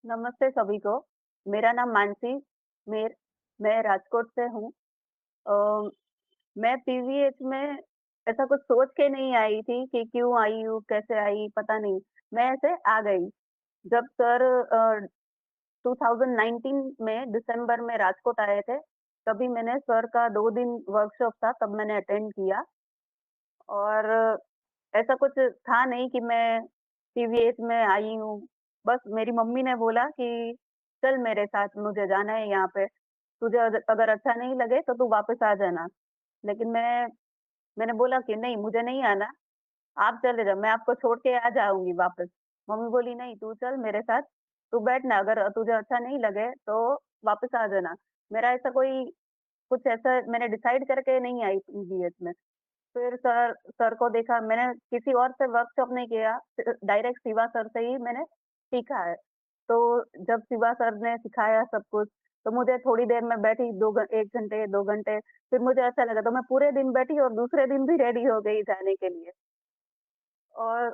नमस्ते सभी को। मेरा नाम मानसी मेर मैं राजकोट से हूँ। अ, मैं पीवीएच में ऐसा कुछ सोच के नहीं आई थी कि क्यों आई हूँ, कैसे आई पता नहीं। मैं ऐसे आ गई। जब सर 2019 में दिसंबर में राजकोट आए थे, तभी मैंने सर का 2 दिन वर्कशॉप था तब मैंने अटेंड किया और ऐसा कुछ था नहीं कि मैं पीवीएच में आई हूँ। बस मेरी मम्मी ने बोला कि चल मेरे साथ मुझे जाना है यहाँ पे, तुझे अगर अच्छा नहीं लगे तो तू वापस आ जाना। लेकिन मैंने बोला कि नहीं मुझे नहीं आना, आप चले जाओ, मैं आपको छोड़ के आ जाऊँगी वापस। मम्मी बोली नहीं तू चल मेरे साथ, तू बैठ ना अगर तुझे अच्छा नहीं लगे तो वापस आ जाना। मेरा ऐसा कोई कुछ ऐसा मैंने डिसाइड करके नहीं आई पीवीएच में। फिर सर सर को देखा मैंने किसी और से वर्कशॉप नहीं किया, डायरेक्ट शिवा सर से ही मैंने सीखा है। तो जब शिवा सर ने सिखाया सब कुछ, तो मुझे थोड़ी देर में बैठी 1 घंटे, 2 घंटे, फिर मुझे अच्छा लगा तो मैं पूरे दिन बैठी और दूसरे दिन भी रेडी हो गई जाने के लिए। और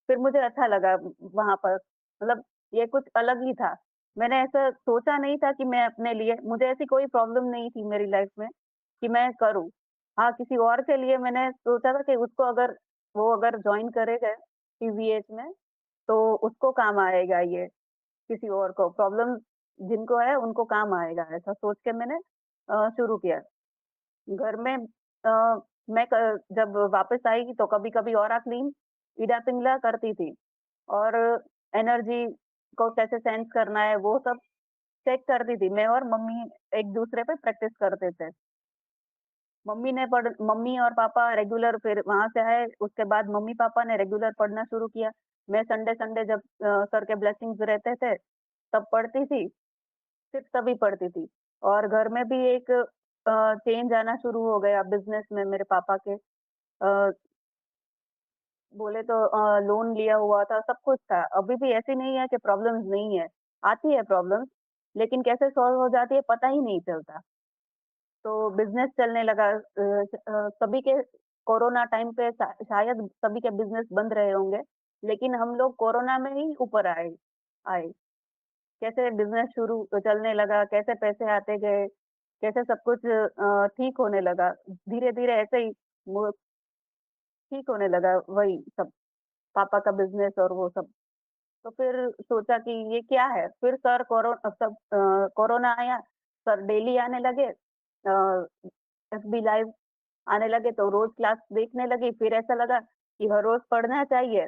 फिर मुझे अच्छा लगा वहाँ पर, मतलब ये कुछ अलग ही था। मैंने ऐसा सोचा नहीं था कि मैं अपने लिए मुझे ऐसी कोई प्रॉब्लम नहीं थी मेरी लाइफ में कि मैं करूँ। हाँ, किसी और के लिए मैंने सोचा था कि उसको अगर वो अगर जॉइन करेगा पीवीएच में, तो उसको काम आएगा ये, किसी और को प्रॉब्लम जिनको है उनको काम आएगा, ऐसा सोच के मैंने शुरू किया। घर में मैं जब वापस आई तो कभी-कभी ओरा क्लीन, इडा पिंगला करती थी और एनर्जी को कैसे सेंस करना है वो सब चेक करती थी। मैं और मम्मी एक-दूसरे पे प्रैक्टिस करते थे। मम्मी और पापा रेगुलर फिर वहाँ से आए, उसके बाद मम्मी-पापा ने रेगुलर पढ़ना शुरू किया। मैं संडे-संडे जब सर के ब्लेसिंग्स रहते थे, तब पढ़ती थी, सिर्फ तभी पढ़ती थी। और घर में भी एक चेंज आना शुरू हो गया बिज़नेस में मेरे पापा के। बोले तो लोन लिया हुआ था, सब कुछ था। अभी भी ऐसी नहीं है कि प्रॉब्लम्स नहीं है, आती है प्रॉब्लम्स, लेकिन कैसे सॉल्व हो जाती है पता ही नहीं चलता। तो बिज़नेस चलने लगा सभी के कोरोना टाइम पे शायद सभी के बिज़नेस बंद रहे होंगे, लेकिन हम लोग कोरोना में ही ऊपर आए आए। कैसे बिज़नेस शुरू चलने लगा, कैसे पैसे आते गए, कैसे सब कुछ ठीक होने लगा। धीरे-धीरे ऐसे ही वो ठीक होने लगा वही सब, पापा का बिज़नेस और वो सब। तो फिर सोचा कि ये क्या है? फिर सर कोरोना आया, सर डेली आने लगे एफबी लाइव आने लगे तो रोज़ क्लास देखने लगी, फिर ऐसा लगा कि हर रोज़ पढ़ना चाहिए।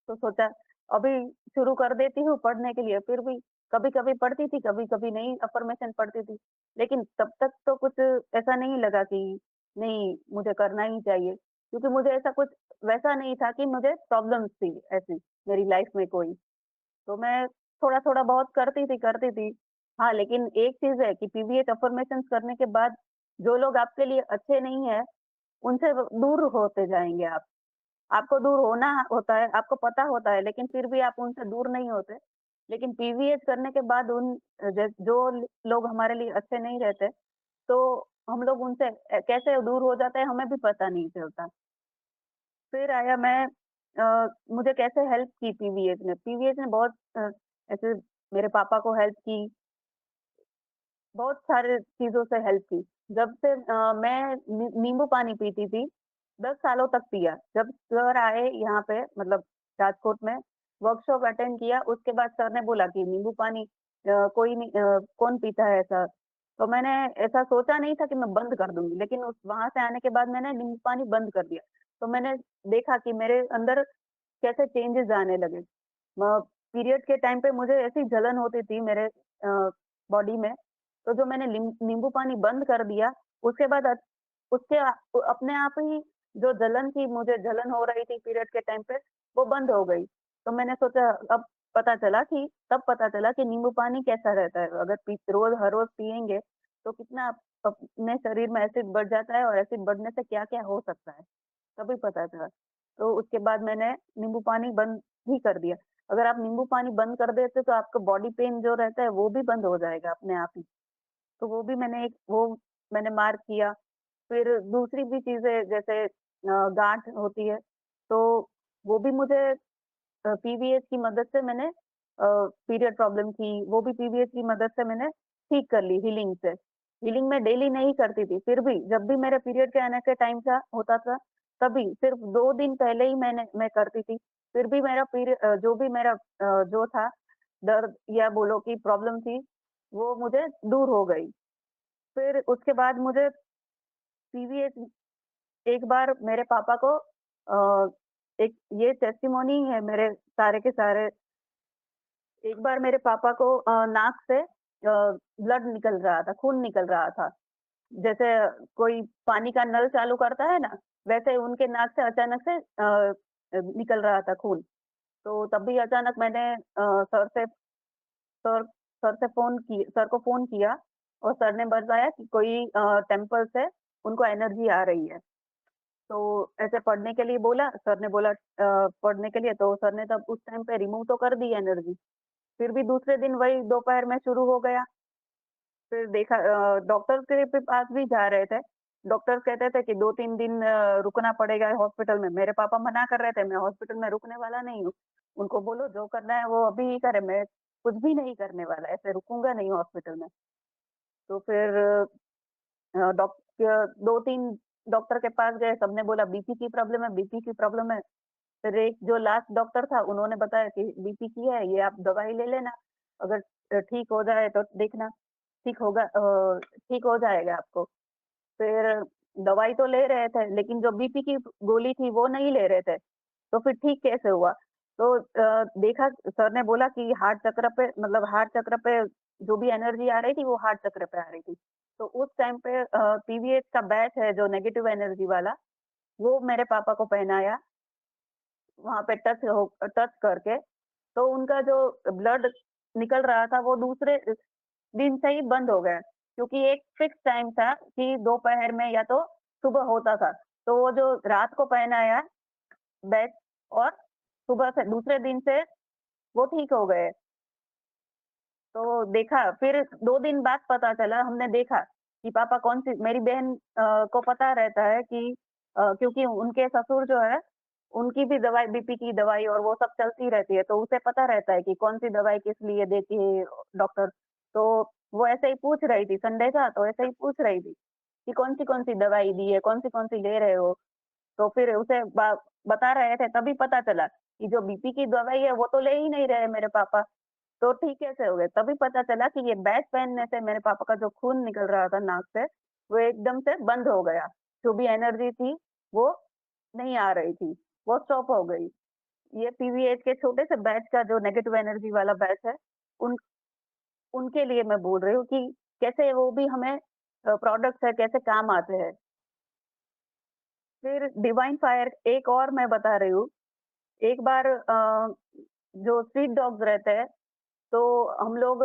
तो सोचा अभी शुरू कर देती हूँ पढ़ने के लिए, फिर भी कभी-कभी पढ़ती थी, कभी-कभी नहीं अफ़र्मेशन पढ़ती थी। लेकिन तब तक तो कुछ ऐसा नहीं लगा कि नहीं मुझे करना ही चाहिए, क्योंकि मुझे ऐसा कुछ वैसा नहीं था कि मुझे प्रॉब्लम्स थी ऐसी मेरी लाइफ़ में कोई। तो मैं थोड़ा-थोड़ा बहुत करती थी। हाँ, लेकिन एक चीज़ है कि पीवीएच अफ़र्मेशंस करने के बाद जो लोग आपके लिए अच्छे नहीं हैं, उनसे दूर होते जाएँगे आप। आपको दूर होना होता है, आपको पता होता है, लेकिन फिर भी आप उनसे दूर नहीं होते। लेकिन पीवीएच करने के बाद जो लोग हमारे लिए अच्छे नहीं रहते, तो हम लोग उनसे कैसे दूर हो जाते हैं, हमें भी पता नहीं चलता। फिर आया मुझे कैसे हेल्प की पीवीएच ने। पीवीएच ने बहुत ऐसे मेरे पापा को हेल्प की, बहुत सारे चीज़ों से हेल्प की। जब से मैं नींबू पानी पीती थी, 10 सालों तक पिया। जब सर आए यहाँ पे मतलब राजकोट में, वर्कशॉप अटेंड किया, उसके बाद सर ने बोला कि नींबू पानी कोई नहीं कौन पीता है ऐसा? तो मैंने ऐसा सोचा नहीं था कि मैं बंद कर दूँगी, लेकिन उस वहाँ से आने के बाद मैंने नींबू पानी बंद कर दिया। तो मैंने देखा कि मेरे अंदर कैसे चेंजेज़ आने लगे। पीरियड के टाइम पे मुझे ऐसी जलन होती थी मेरे बॉडी में, तो जो मैंने नींबू पानी बंद कर दिया, उसके बाद उसके अपने आप ही जो जलन थी, मुझे जलन हो रही थी पीरियड के टाइम पे, वो बंद हो गई। तो मैंने सोचा अब तब पता चला कि नींबू पानी कैसा रहता है। अगर हर रोज़ पिएँगे, तो कितना अपने शरीर में एसिड बढ़ जाता है और एसिड बढ़ने से क्या-क्या हो सकता है, तभी पता चला। तो उसके बाद मैंने नींबू पानी बंद ही कर दिया। अगर आप नींबू पानी बंद कर देते तो आपका बॉडी पेन जो रहता है वो भी बंद हो जाएगा अपने आप ही। तो वो भी मैंने मार्क किया। फिर दूसरी भी चीज़ें जैसे गाँठ होती है, तो वो भी मुझे पीवीएच की मदद से मैंने पीरियड प्रॉब्लम थी, वो भी पीवीएस की मदद से मैंने ठीक कर ली हीलिंग से। हीलिंग मैं डेली नहीं करती थी, फिर भी जब भी मेरे पीरियड के आने के टाइम था होता था, तभी सिर्फ 2 दिन पहले ही मैं करती थी। फिर भी मेरा जो भी मेरा जो था दर्द या बोलो कि प्रॉब्लम थी, वो मुझे दूर हो गई। फिर उसके बाद मुझे पीवीएस एक बार मेरे पापा को एक ये टेस्टिमोनी है मेरे सारे के सारे। एक बार मेरे पापा को नाक से ब्लड निकल रहा था, खून निकल रहा था। जैसे कोई पानी का नल चालू करता है ना, वैसे उनके नाक से अचानक से निकल रहा था खून। तो तब भी अचानक मैंने सर सर को फ़ोन किया और सर ने बताया कि कोई टेम्पल से उनको एनर्जी आ रही है। तो ऐसे पढ़ने के लिए बोला, सर ने बोला पढ़ने के लिए, तो सर ने तब उस टाइम पे रिमूव तो कर दी एनर्जी। फिर भी दूसरे दिन वही दोपहर में शुरू हो गया। फिर देखा डॉक्टर के भी पास भी जा रहे थे। डॉक्टर कहते थे कि 2-3 दिन रुकना पड़ेगा हॉस्पिटल में। मेरे पापा मना कर रहे थे, मैं हॉस्पिटल में रुकने वाला नहीं हूँ। उनको बोलो जो करना है वो अभी ही करे, मैं कुछ भी नहीं करने वाला, ऐसे रुकूँगा नहीं हॉस्पिटल में। तो फिर 2-3 डॉक्टर के पास गए, सबने बोला बीपी की प्रॉब्लम है, बीपी की प्रॉब्लम है। फिर एक जो लास्ट डॉक्टर था, उन्होंने बताया कि बीपी की है, ये आप दवाई ले लेना, अगर ठीक हो जाए तो देखना, ठीक हो जाएगा आपको। फिर दवाई तो ले रहे थे, लेकिन जो बीपी की गोली थी, वो नहीं ले रहे थे। तो फिर ठीक कैसे हुआ? तो देखा सर ने बोला कि हार्ट चक्र पे जो भी एनर्जी आ रही थी, वो हार्ट चक्र पे आ रही थी। तो उस टाइम पे पीवीएच का बैच है जो नेगेटिव एनर्जी वाला, वो मेरे पापा को पहनाया, वहाँ पे टच करके, तो उनका जो ब्लड निकल रहा था, वो दूसरे दिन से ही बंद हो गया। क्योंकि एक फिक्स टाइम था कि दोपहर में या तो सुबह होता था। तो वो जो रात को पहनाया बैच और सुबह से दूसरे दिन से वो ठीक हो गए। तो देखा फिर 2 दिन बाद पता चला, हमने देखा कि पापा कौन-सी मेरी बहन को पता रहता है कि क्योंकि उनके ससुर जो है, उनकी भी दवाई बीपी की दवाई और वो सब चलती रहती है, तो उसे पता रहता है कि कौन-सी दवाई किस लिए देती है डॉक्टर। तो वो ऐसे ही पूछ रही थी, संडे था तो ऐसे ही पूछ रही थी कि कौन-सी दवाई दी है, कौन-सी ले रहे हो? तो फिर उसे बता रहे थे, तभी पता चला कि जो बीपी की दवाई है, वो तो ले ही नहीं रहे मेरे पापा। तो ठीक कैसे हो गए? तभी पता चला कि ये बैच पहनने से मेरे पापा का जो खून निकल रहा था नाक से, वो एकदम से बंद हो गया। जो भी एनर्जी थी, वो नहीं आ रही थी, वो स्टॉप हो गई। ये पीवीएच के छोटे से बैच का जो नेगेटिव एनर्जी वाला बैच है, उन उनके लिए मैं बोल रही हूँ कि कैसे वो भी हमें प्रोडक्ट्स है, कैसे काम आते हैं। फिर डिवाइन फायर एक और मैं बता रही हूँ। एक बार जो स्ट्रीट डॉग्स रहते हैं, तो हम लोग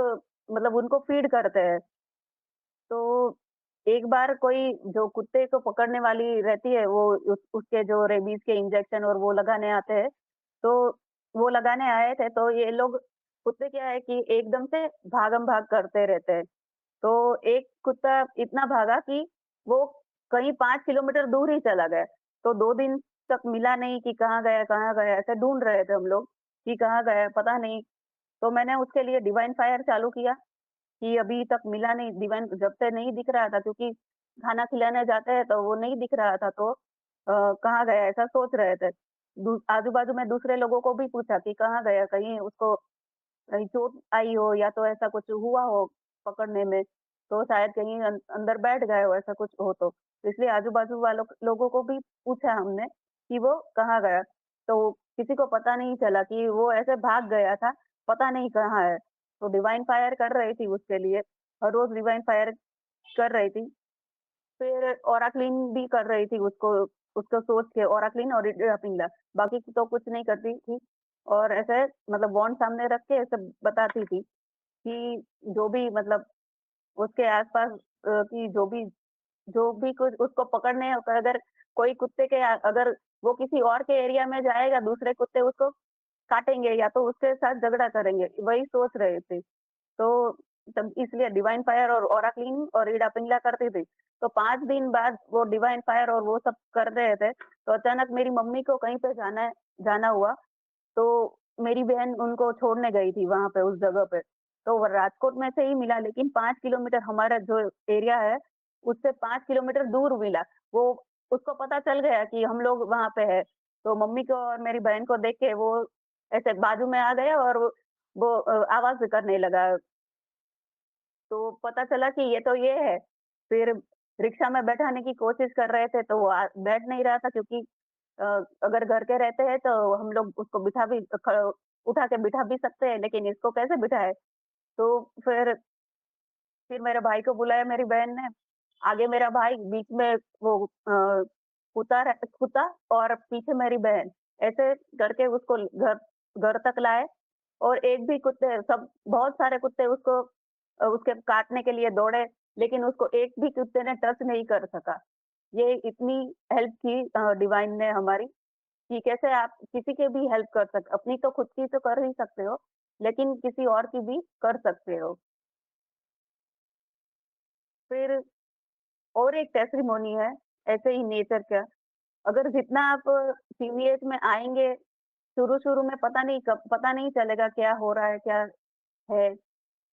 मतलब उनको फीड करते हैं। तो एक बार कोई जो कुत्ते को पकड़ने वाली रहती है, वो उसके जो रेबीज़ के इंजेक्शन और वो लगाने आते हैं, तो वो लगाने आए थे, तो ये लोग कुत्ते क्या है कि एकदम से भागम-भाग करते रहते हैं। तो एक कुत्ता इतना भागा कि वो कहीं 5 किलोमीटर दूर ही चला गया। तो 2 दिन तक मिला नहीं कि कहाँ गया? ऐसे ढूँढ रहे थे हम लोग कि कहाँ गया, पता नहीं। तो मैंने उसके लिए डिवाइन फायर चालू किया कि अभी तक मिला नहीं, डिवाइन जब से नहीं दिख रहा था, क्योंकि खाना खिलाने जाते हैं तो वो नहीं दिख रहा था, तो कहाँ गया ऐसा सोच रहे थे। आजू-बाजू में दूसरे लोगों को भी पूछा कि कहाँ गया? कहीं उसको कहीं चोट आई हो या तो ऐसा कुछ हुआ हो पकड़ने में, तो शायद कहीं अंदर बैठ गए हो, ऐसा कुछ हो तो। इसलिए आजू-बाजू वालों लोगों को भी पूछा हमने कि वो कहाँ गया? तो किसी को पता नहीं चला कि वो ऐसे भाग गया था, पता नहीं कहाँ है। तो डिवाइन फायर कर रही थी उसके लिए, हर रोज़ डिवाइन फायर कर रही थी। फिर ओराक्लीन भी कर रही थी उसको उसको सोच के, ओराक्लीन और पिंगला, बाकी तो कुछ नहीं करती थी। और ऐसे मतलब वांड सामने रख के ऐसे बताती थी कि जो भी मतलब उसके आस-पास की जो भी कुछ उसको पकड़ने अगर कोई कुत्ते के अगर वो किसी और के एरिया में जाएगा, दूसरे कुत्ते उसको काटेंगे या तो उसके साथ झगड़ा करेंगे, वही सोच रहे थे। तो तब इसलिए डिवाइन फायर और ओरा क्लीन और ईड़ा पिंगला करती थी। तो 5 दिन बाद वो डिवाइन फायर और वो सब कर रहे थे, तो अचानक मेरी मम्मी को कहीं पे जाना हुआ, तो मेरी बहन उनको छोड़ने गई थी वहाँ पे उस जगह पे। तो वो राजकोट में से ही मिला लेकिन 5 किलोमीटर हमारा जो एरिया है, उससे 5 किलोमीटर दूर मिला। वो उसको पता चल गया कि हम लोग वहाँ पे हैं। तो मम्मी को और मेरी बहन को देख के वो ऐसे बाजू में आ गया और वो आवाज़ करने लगा। तो पता चला कि ये तो ये है। फिर रिक्शा में बैठाने की कोशिश कर रहे थे तो वो बैठ नहीं रहा था क्योंकि अ, अगर घर के रहते हैं तो हम लोग उसको बिठा भी उठा के बिठा भी सकते हैं लेकिन इसको कैसे बिठाएँ? तो फिर मेरे भाई को बुलाया मेरी बहन ने, आगे मेरा भाई बीच में वो कुत्ता और पीछे मेरी बहन, ऐसे करके उसको घर घर तक लाए और एक भी कुत्ते सब बहुत सारे कुत्ते उसको उसके काटने के लिए दौड़े, लेकिन उसको एक भी कुत्ते ने टच नहीं कर सका। ये इतनी हेल्प की डिवाइन ने हमारी कि कैसे आप किसी की भी हेल्प कर अपनी तो खुद की तो कर ही सकते हो, लेकिन किसी और की भी कर सकते हो। फिर और एक टेस्टिमोनी है, ऐसे ही नेचर का, अगर जितना आप पीवीएस में आएँगे, शुरू-शुरू में पता नहीं चलेगा क्या हो रहा है, क्या है।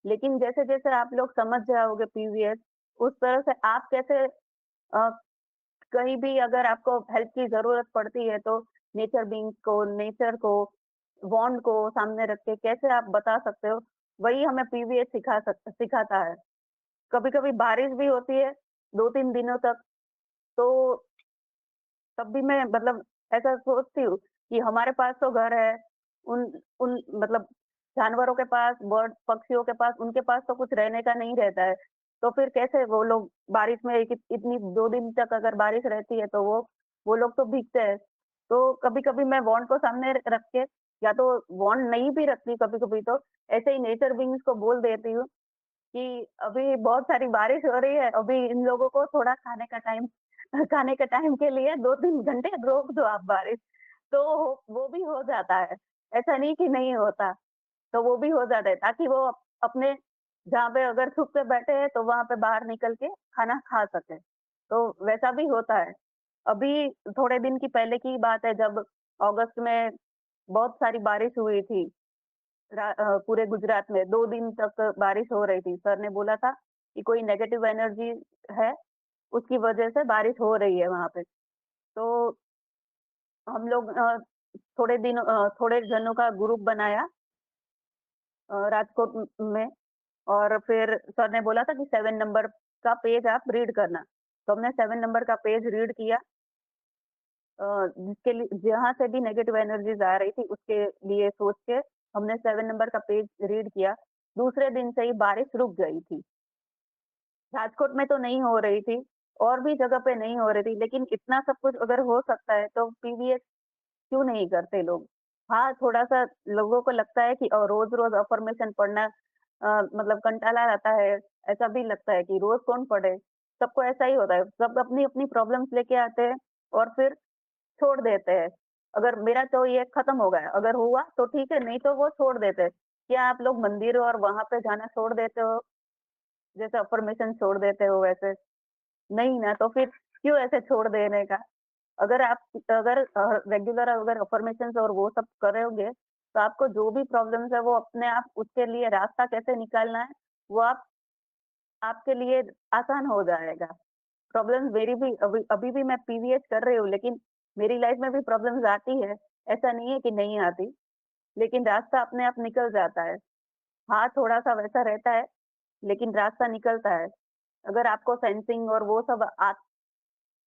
लेकिन जैसे-जैसे आप लोग समझ जाओगे पीवीएस, उस तरह से आप कैसे कहीं भी अगर आपको हेल्प की ज़रूरत पड़ती है, तो नेचर को, बॉन्ड को सामने रख के कैसे आप बता सकते हो, वही हमें पीवीएस सिखाता है। कभी-कभी बारिश भी होती है 2-3 दिनों तक, तो तब भी मैं मतलब ऐसा सोचती हूँ कि हमारे पास तो घर है, उन उन मतलब जानवरों के पास, पक्षियों के पास, उनके पास तो कुछ रहने का नहीं रहता है। तो फिर कैसे वो लोग बारिश में इतनी 2 दिन तक अगर बारिश रहती है तो वो लोग तो भीगते हैं। तो कभी-कभी मैं वांड को सामने रख के या तो वांड नहीं भी रखती कभी-कभी तो ऐसे ही नेचर बीइंग्स को बोल देती हूँ कि अभी बहुत सारी बारिश हो रही है, अभी इन लोगों को थोड़ा खाने का टाइम के लिए 2-3 घंटे रोक दो आप बारिश। तो वो भी हो जाता है, ऐसा नहीं कि नहीं होता, तो वो भी हो जाता है ताकि वो अपने जहाँ पे अगर छुप के बैठे हैं तो वहाँ पे बाहर निकल के खाना खा सकें, तो वैसा भी होता है। अभी थोड़े दिन की पहले की बात है जब अगस्त में बहुत सारी बारिश हुई थी। पूरे गुजरात में 2 दिन तक बारिश हो रही थी। सर ने बोला था कि कोई नेगेटिव एनर्जी है, उसकी वजह से बारिश हो रही है वहाँ पे। तो हम लोग थोड़े जनों का ग्रुप बनाया राजकोट में और फिर सर ने बोला था कि 7 नंबर का पेज आप रीड करना। तो हमने 7 नंबर का पेज रीड किया जिसके लिए जहाँ से भी नेगेटिव एनर्जीज़ आ रही थी उसके लिए सोच के हमने 7 नंबर का पेज रीड किया। दूसरे दिन से ही बारिश रुक गई थी। राजकोट में तो नहीं हो रही थी, और भी जगह पे नहीं हो रही थी, लेकिन इतना सब कुछ अगर हो सकता है तो पीवीएस क्यों नहीं करते लोग? हाँ, थोड़ा-सा लोगों को लगता है कि रोज़-रोज़ अफ़र्मेशन पढ़ना मतलब कंटाला आता है, ऐसा भी लगता है कि रोज़ कौन पढ़े? सबको ऐसा ही होता है, सब अपनी-अपनी प्रॉब्लम्स लेके आते हैं और फिर छोड़ देते हैं। अगर मेरा तो ये खत्म हो गया, अगर हुआ तो ठीक है, नहीं तो वो छोड़ देते हैं। क्या आप लोग मंदिर और वहाँ पे जाना छोड़ देते हो, जैसे अफ़र्मेशन छोड़ देते हो वैसे? नहीं ना, तो फिर क्यों ऐसे छोड़ देने का? अगर रेगुलर अगर अफ़र्मेशंस और वो सब करोगे, तो आपको जो भी प्रॉब्लम्स है वो अपने आप उसके लिए रास्ता कैसे निकालना है, वो आपके लिए आसान हो जाएगा। प्रॉब्लम्स मेरी भी अभी अभी भी मैं पीवीएस कर रही हूँ, लेकिन मेरी लाइफ़ में भी प्रॉब्लम्स आती है, ऐसा नहीं है कि नहीं आती, लेकिन रास्ता अपने आप निकल जाता है। हाँ, थोड़ा-सा वैसा रहता है, लेकिन रास्ता निकलता है। अगर आपको सेंसिंग और वो सब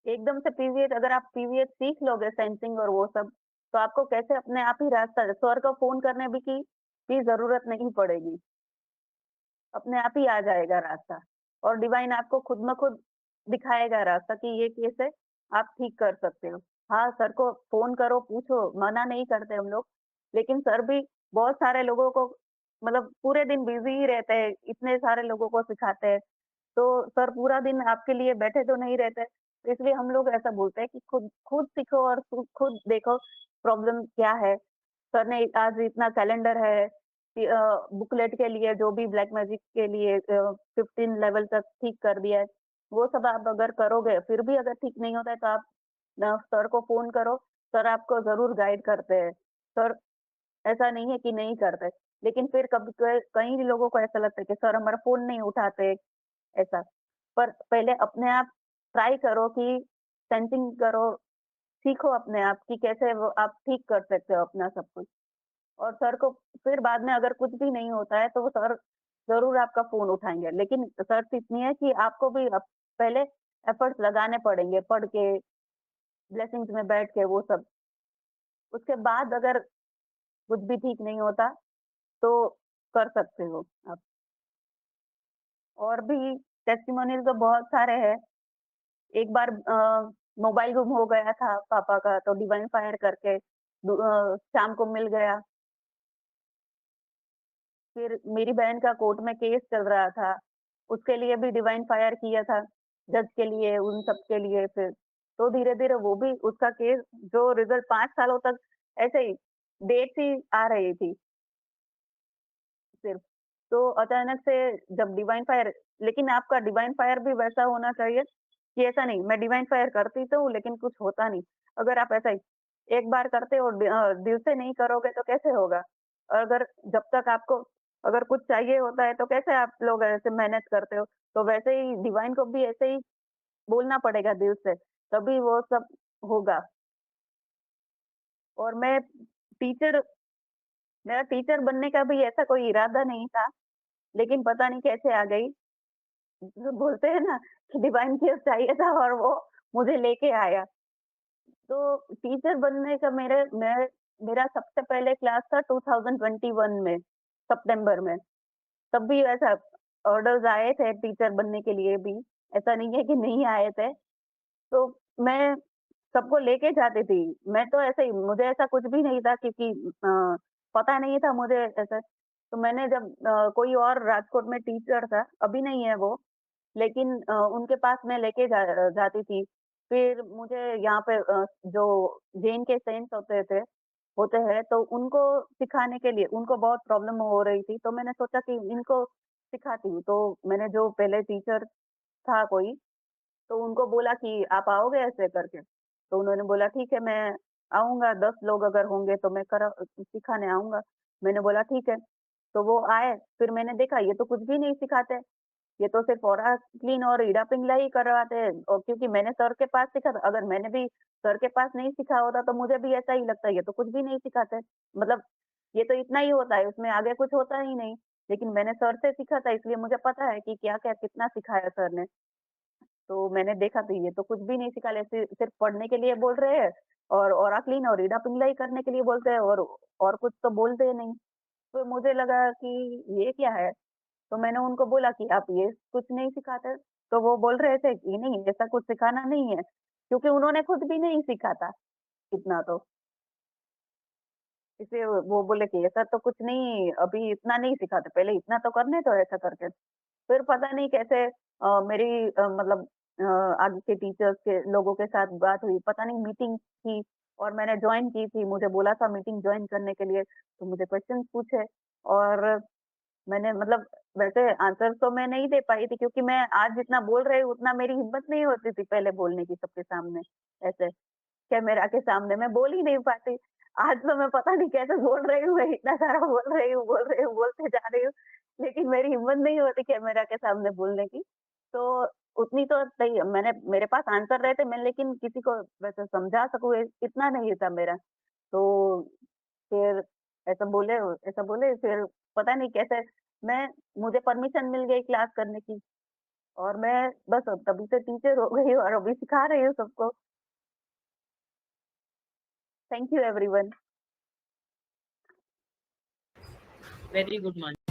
एकदम से पीवीएस अगर आप पीवीएस सीख लोगे सेंसिंग और वो सब, तो आपको कैसे अपने आप ही रास्ता सर को फ़ोन करने की ज़रूरत नहीं पड़ेगी। अपने आप ही आ जाएगा रास्ता और डिवाइन आपको खुद ब खुद दिखाएगा रास्ता कि ये कैसे आप ठीक कर सकते हो। हाँ, सर को फ़ोन करो, पूछो, मना नहीं करते हम लोग, लेकिन सर भी बहुत सारे लोगों को मतलब पूरे दिन बिज़ी ही रहते हैं, इतने सारे लोगों को सिखाते हैं। तो सर पूरा दिन आपके लिए बैठे तो नहीं रहते, तो इसलिए हम लोग ऐसा बोलते हैं कि खुद खुद सीखो और खुद देखो प्रॉब्लम क्या है। सर ने आज इतना कैलेंडर है कि बुकलेट के लिए जो भी ब्लैक मैजिक के लिए 15 लेवल तक ठीक कर दिया है। वो सब आप अगर करोगे, फिर भी अगर ठीक नहीं होता है तो आप सर को फ़ोन करो, सर आपको ज़रूर गाइड करते हैं। सर ऐसा नहीं है कि नहीं करते, लेकिन फिर कभी कई लोगों को ऐसा लगता है कि सर हमारा फ़ोन नहीं उठाते, ऐसा। पर पहले अपने आप ट्राई करो कि सेंसिंग करो, सीखो अपने आप कि कैसे वो आप ठीक कर सकते हो अपना सब कुछ। और सर को फिर बाद में अगर कुछ भी नहीं होता है, तो वो सर ज़रूर आपका फ़ोन उठाएँगे। लेकिन शर्त इतनी है कि आपको भी पहले एफर्ट्स लगाने पड़ेंगे, पढ़ के, ब्लेसिंग्स में बैठ के वो सब। उसके बाद अगर कुछ भी ठीक नहीं होता, तो कर सकते हो आप। और भी टेस्टिमोनियल तो बहुत सारे हैं। एक बार मोबाइल गुम हो गया था पापा का, तो डिवाइन फायर करके शाम को मिल गया। फिर मेरी बहन का कोर्ट में केस चल रहा था, उसके लिए भी डिवाइन फायर किया था, जज के लिए, उन सब के लिए फिर। तो धीरे-धीरे वो भी उसका केस जो रिज़ल्ट 5 सालों तक ऐसे ही डेट्स ही आ रही थी सिर्फ़। तो अचानक से जब डिवाइन फायर, लेकिन आपका डिवाइन फायर भी वैसा होना चाहिए कि ऐसा नहीं, मैं डिवाइन फायर करती तो हूँ लेकिन कुछ होता नहीं। अगर आप ऐसा ही एक बार करते हो दिल से नहीं करोगे तो कैसे होगा? अगर जब तक आपको अगर कुछ चाहिए होता है तो कैसे आप लोग ऐसे मेहनत करते हो? तो वैसे ही डिवाइन को भी ऐसे ही बोलना पड़ेगा दिल से, तभी वो सब होगा। और टीचर मेरा टीचर बनने का भी ऐसा कोई इरादा नहीं था, लेकिन पता नहीं कैसे आ गई। जो बोलते हैं ना कि डिवाइन गिफ्ट चाहिए था और वो मुझे लेके आया। तो टीचर बनने का मेरा सबसे पहले क्लास था 2021 में, सितंबर में। तब भी ऐसा ऑर्डर्स आए थे टीचर बनने के लिए भी, ऐसा नहीं है कि नहीं आए थे। तो मैं सबको लेके जाती थी। मैं तो ऐसे ही, मुझे ऐसा कुछ भी नहीं था क्योंकि पता नहीं था मुझे ऐसा। तो मैंने जब कोई और राजकोट में टीचर था, अभी नहीं है वो, लेकिन उनके पास मैं लेके जाती थी। फिर मुझे यहाँ पे जो जैन के सेंट्स होते हैं, तो उनको सिखाने के लिए उनको बहुत प्रॉब्लम हो रही थी, तो मैंने सोचा कि इनको सिखाती हूँ। तो मैंने जो पहले टीचर था कोई, तो उनको बोला कि आप आओगे ऐसे करके? तो उन्होंने बोला ठीक है, मैं आऊँगा, 10 लोग अगर होंगे तो मैं सिखाने आऊँगा। मैंने बोला ठीक है, तो वो आए, फिर मैंने देखा ये तो कुछ भी नहीं सिखाते। ये तो सिर्फ़ ओरा क्लीन और ईड़ा पिंगला ही करवाते हैं, और क्योंकि मैंने सर के पास सीखा था, अगर मैंने भी सर के पास नहीं सीखा होता तो मुझे भी ऐसा ही लगता है, ये तो कुछ भी नहीं सिखाते। मतलब ये तो इतना ही होता है, उसमें आगे कुछ होता ही नहीं। लेकिन मैंने सर से सीखा था, इसलिए मुझे पता है कि क्या-क्या कितना सिखाया सर ने। तो मैंने देखा तो ये तो कुछ भी नहीं सिखा रहे, सिर्फ़ पढ़ने के लिए बोल रहे हैं और ओरा क्लीन और ईड़ा पिंगला ही करने के लिए बोलते हैं, और कुछ तो बोलते ही नहीं। तो मुझे लगा कि ये क्या है? तो मैंने उनको बोला कि आप ये कुछ नहीं सिखाते? तो वो बोल रहे थे कि नहीं, ऐसा कुछ सिखाना नहीं है, क्योंकि उन्होंने खुद भी नहीं सीखा था इतना तो। इसलिए वो बोले कि ऐसा तो कुछ नहीं, अभी इतना नहीं सिखाते, पहले इतना तो करने दो ऐसा करके। फिर पता नहीं कैसे मेरी मतलब आगे के टीचर्स के लोगों के साथ बात हुई, पता नहीं मीटिंग थी और मैंने जॉइन की थी, मुझे बोला था मीटिंग जॉइन करने के लिए, तो मुझे क्वेश्चन्स पूछे और मैंने मतलब वैसे आंसर तो मैं नहीं दे पाई थी, क्योंकि मैं आज जितना बोल रही हूँ उतना मेरी हिम्मत नहीं होती थी पहले बोलने की सबके सामने, ऐसे कैमरा के सामने मैं बोल ही नहीं पाती। आज तो मैं पता नहीं कैसे बोल रही हूँ, मैं इतना सारा बोल रही हूँ, बोलते जा रही हूँ, लेकिन मेरी हिम्मत नहीं होती कैमरा के सामने बोलने की। तो उतनी तो सही, मैंने मेरे पास आंसर रहे थे, मैं लेकिन किसी को वैसे समझा सकूँ इतना नहीं था मेरा। तो फिर ऐसा बोले फिर पता नहीं कैसे मैं मुझे परमिशन मिल गई क्लास करने की, और मैं बस अब तभी से टीचर हो गई और अभी सिखा रही हूँ सबको। Thank you everyone. Very good, man.